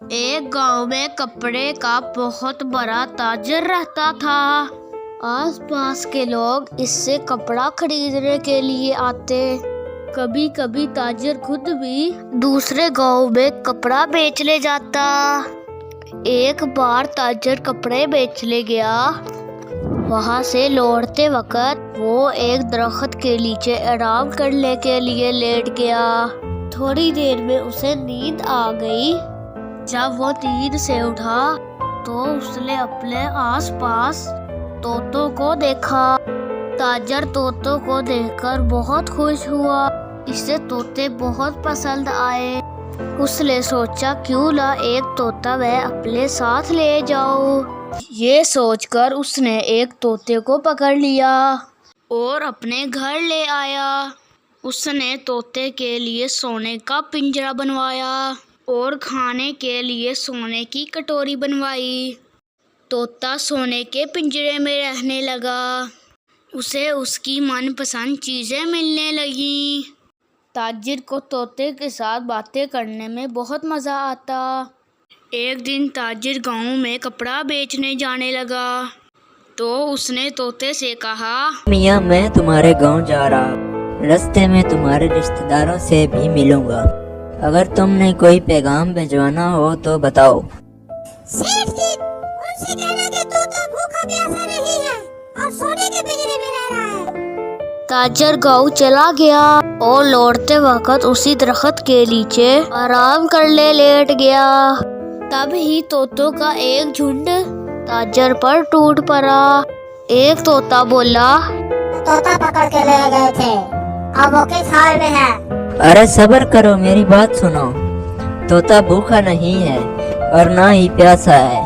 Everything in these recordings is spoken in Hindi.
एक गांव में कपड़े का बहुत बड़ा ताजर रहता था। आसपास के लोग इससे कपड़ा खरीदने के लिए आते। कभी कभी ताजर खुद भी दूसरे गांव में कपड़ा बेचने जाता। एक बार ताजर कपड़े बेचने गया। वहां से लौटते वक्त वो एक दरख्त के नीचे आराम करने के लिए लेट गया। थोड़ी देर में उसे नींद आ गई। जब वो नींद से उठा तो उसने अपने आसपास तोतों को देखा। ताजर तोतों को देखकर बहुत खुश हुआ। इसे तोते बहुत पसंद आए। उसने सोचा क्यों ना एक तोता वह अपने साथ ले जाऊं। ये सोचकर उसने एक तोते को पकड़ लिया और अपने घर ले आया। उसने तोते के लिए सोने का पिंजरा बनवाया और खाने के लिए सोने की कटोरी बनवाई। तोता सोने के पिंजरे में रहने लगा। उसे उसकी मनपसंद चीजें मिलने लगीं। ताजिर को तोते के साथ बातें करने में बहुत मजा आता। एक दिन ताजिर गांव में कपड़ा बेचने जाने लगा तो उसने तोते से कहा, मियाँ मैं तुम्हारे गांव जा रहा हूँ। रास्ते में तुम्हारे रिश्तेदारों से भी मिलूंगा। अगर तुमने कोई पैगाम भिजवाना हो तो बताओ। सेठ जी, उनसे कहना कि तोता भूखा प्यासा नहीं है और सोने के पिंजरे में रह रहा है। ताजर गांव चला गया और लौटते वक्त उसी दरख्त के नीचे आराम करने लेट गया। तब ही तोतों का एक झुंड ताजर पर टूट पड़ा। एक तोता बोला, तोता पकड़ के ले गए थे, अब वो किस हाल में है? अरे सब्र करो, मेरी बात सुनो। तोता भूखा नहीं है और ना ही प्यासा है।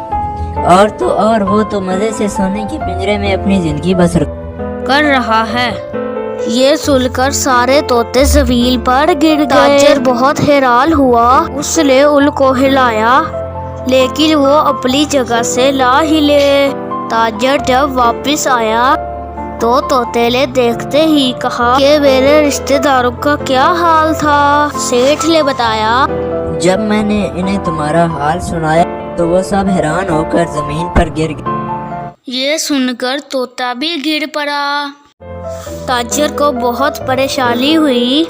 और वो तो मजे से सोने के पिंजरे में अपनी जिंदगी बसर कर रहा है। ये सुनकर सारे तोते जमीन पर गिर गए। ताजर बहुत हैरान हुआ। उसने उनको हिलाया लेकिन वो अपनी जगह से ना हिले। ताजर जब वापस आया तो तोते ने देखते ही कहा कि मेरे रिश्तेदारों का क्या हाल था। सेठ ने बताया, जब मैंने इन्हें तुम्हारा हाल सुनाया तो वो सब हैरान होकर जमीन पर गिर गए। ये सुनकर तोता भी गिर पड़ा। ताजर को बहुत परेशानी हुई।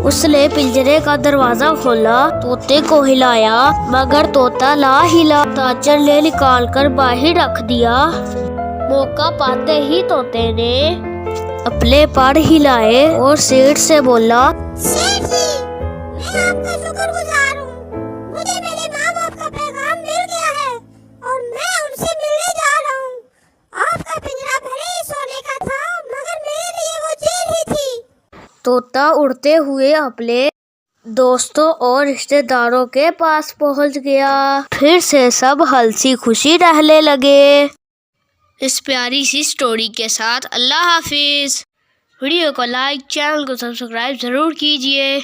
उसने पिंजरे का दरवाजा खोला, तोते को हिलाया मगर तोता ना हिला। ताजर ने निकाल कर बाहर रख दिया। मौका पाते ही तोते ने अपने पर हिलाए और सेठ से बोला, सेठ जी, मैं आपका शुक्रगुजार हूँ। मुझे मेरे माँ बाप का पैगाम मिल गया है और मैं उनसे मिलने जा रहा हूँ। आपका पिंजरा भले ही सोने का था मगर मेरे लिए वो जेल ही थी। तोता उड़ते हुए अपने दोस्तों और रिश्तेदारों के पास पहुंच गया। फिर से सब हंसी खुशी रहने लगे। इस प्यारी सी स्टोरी के साथ अल्लाह हाफिज। वीडियो को लाइक, चैनल को सब्सक्राइब जरूर कीजिए।